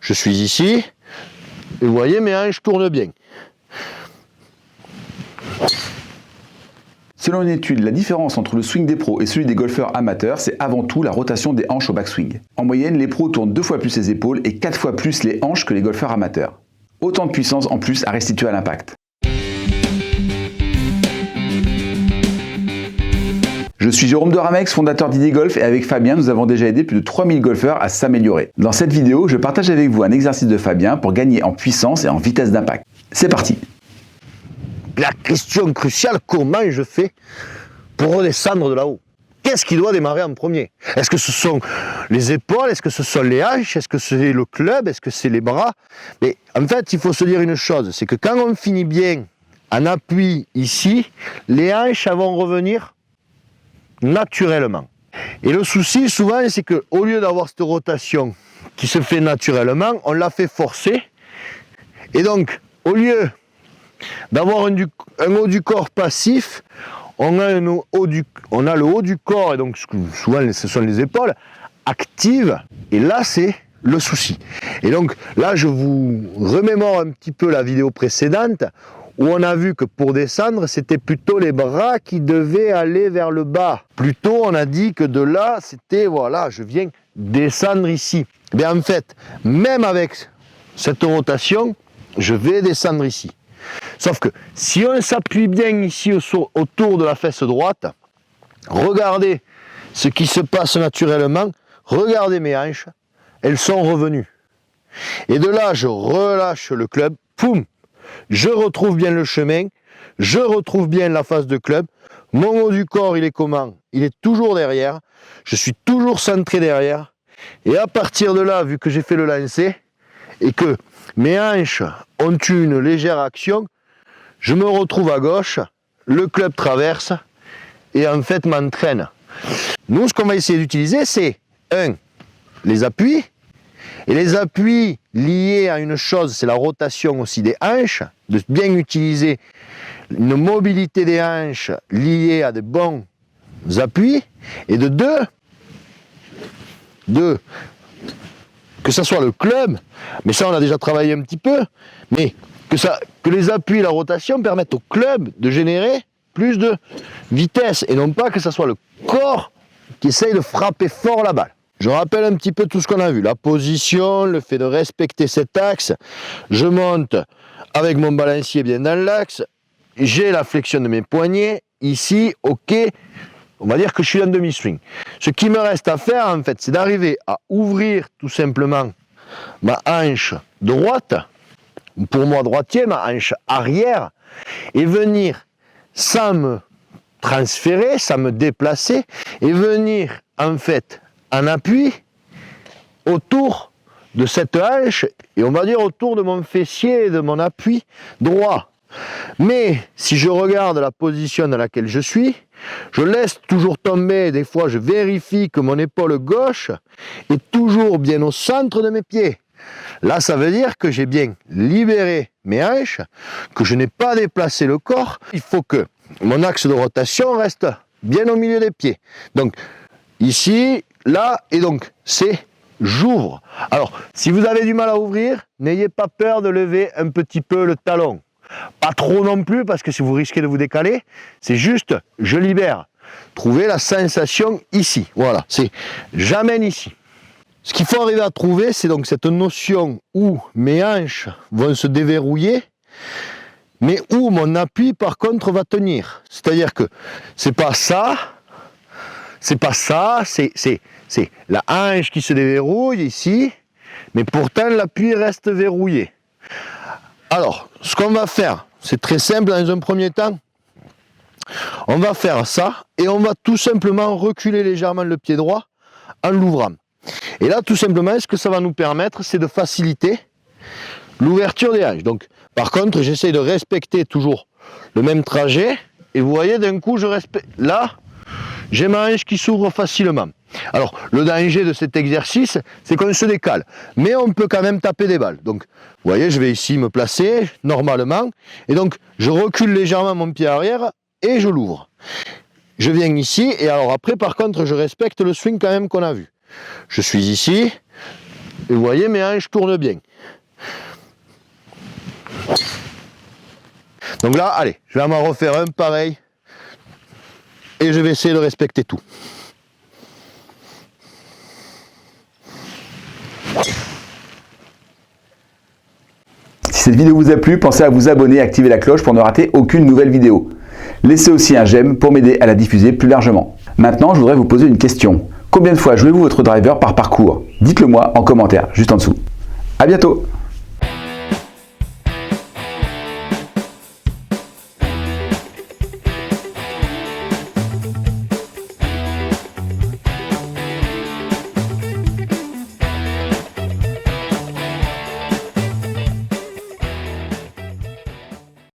Je suis ici, et vous voyez, mes hanches tournent bien. Selon une étude, la différence entre le swing des pros et celui des golfeurs amateurs, c'est avant tout la rotation des hanches au backswing. En moyenne, les pros tournent 2 fois plus les épaules et 4 fois plus les hanches que les golfeurs amateurs. Autant de puissance en plus à restituer à l'impact. Je suis Jérôme de Ramex, fondateur d'Idée Golf, et avec Fabien, nous avons déjà aidé plus de 3000 golfeurs à s'améliorer. Dans cette vidéo, je partage avec vous un exercice de Fabien pour gagner en puissance et en vitesse d'impact. C'est parti! La question cruciale, comment je fais pour redescendre de là-haut? Qu'est-ce qui doit démarrer en premier? Est-ce que ce sont les épaules? Est-ce que ce sont les hanches? Est-ce que c'est le club? Est-ce que c'est les bras? Mais en fait, il faut se dire une chose, c'est que quand on finit bien en appui ici, les hanches vont revenir naturellement. Et le souci, souvent, c'est qu'au lieu d'avoir cette rotation qui se fait naturellement, on l'a fait forcer. Et donc, au lieu d'avoir un haut du corps passif, on a le haut du corps, et donc souvent ce sont les épaules, actives, et là c'est le souci. Et donc là je vous remémore un petit peu la vidéo précédente, où on a vu que pour descendre, c'était plutôt les bras qui devaient aller vers le bas. Plutôt on a dit que de là, c'était voilà, je viens descendre ici. Mais en fait, même avec cette rotation, je vais descendre ici. Sauf que si on s'appuie bien ici autour de la fesse droite, regardez ce qui se passe naturellement, regardez mes hanches, elles sont revenues. Et de là, je relâche le club, poum, je retrouve bien le chemin, je retrouve bien la face de club, mon haut du corps, il est comment? Il est toujours derrière, je suis toujours centré derrière, et à partir de là, vu que j'ai fait le lancer, et que mes hanches ont eu une légère action, je me retrouve à gauche, le club traverse et en fait m'entraîne. Nous, ce qu'on va essayer d'utiliser, c'est les appuis. Et les appuis liés à une chose, c'est la rotation aussi des hanches, de bien utiliser une mobilité des hanches liée à de bons appuis. Et de deux, que ça soit le club, mais ça on a déjà travaillé un petit peu, mais que les appuis et la rotation permettent au club de générer plus de vitesse, et non pas que ce soit le corps qui essaye de frapper fort la balle. Je rappelle un petit peu tout ce qu'on a vu, la position, le fait de respecter cet axe, je monte avec mon balancier bien dans l'axe, j'ai la flexion de mes poignets, ici, ok, on va dire que je suis en demi-swing. Ce qui me reste à faire, en fait, c'est d'arriver à ouvrir tout simplement ma hanche droite, pour moi droitier, ma hanche arrière, et venir sans me transférer, sans me déplacer, et venir en fait en appui autour de cette hanche, et on va dire autour de mon fessier et de mon appui droit. Mais si je regarde la position dans laquelle je suis, je laisse toujours tomber, des fois je vérifie que mon épaule gauche est toujours bien au centre de mes pieds. Là, ça veut dire que j'ai bien libéré mes hanches, que je n'ai pas déplacé le corps. Il faut que mon axe de rotation reste bien au milieu des pieds. Donc, ici, là, et donc, c'est j'ouvre. Alors, si vous avez du mal à ouvrir, n'ayez pas peur de lever un petit peu le talon. Pas trop non plus, parce que si vous risquez de vous décaler, c'est juste, je libère. Trouvez la sensation ici. Voilà, c'est j'amène ici. Ce qu'il faut arriver à trouver, c'est donc cette notion où mes hanches vont se déverrouiller, mais où mon appui, par contre, va tenir. C'est-à-dire que c'est pas ça, c'est la hanche qui se déverrouille ici, mais pourtant l'appui reste verrouillé. Alors, ce qu'on va faire, c'est très simple dans un premier temps. On va faire ça, et on va tout simplement reculer légèrement le pied droit en l'ouvrant. Et là, tout simplement, ce que ça va nous permettre, c'est de faciliter l'ouverture des hanches. Donc, par contre, j'essaye de respecter toujours le même trajet. Et vous voyez, d'un coup, je respecte. Là, j'ai ma hanche qui s'ouvre facilement. Alors, le danger de cet exercice, c'est qu'on se décale. Mais on peut quand même taper des balles. Donc, vous voyez, je vais ici me placer normalement. Et donc, je recule légèrement mon pied arrière et je l'ouvre. Je viens ici. Et alors après, par contre, je respecte le swing quand même qu'on a vu. Je suis ici, Et vous voyez, mes hanches tournent bien. Donc là, allez, je vais m'en refaire un pareil. Et je vais essayer de respecter tout. Si cette vidéo vous a plu, pensez à vous abonner et activer la cloche pour ne rater aucune nouvelle vidéo. Laissez aussi un j'aime pour m'aider à la diffuser plus largement. Maintenant, je voudrais vous poser une question. Combien de fois jouez-vous votre driver par parcours? Dites-le moi en commentaire, juste en dessous. A bientôt!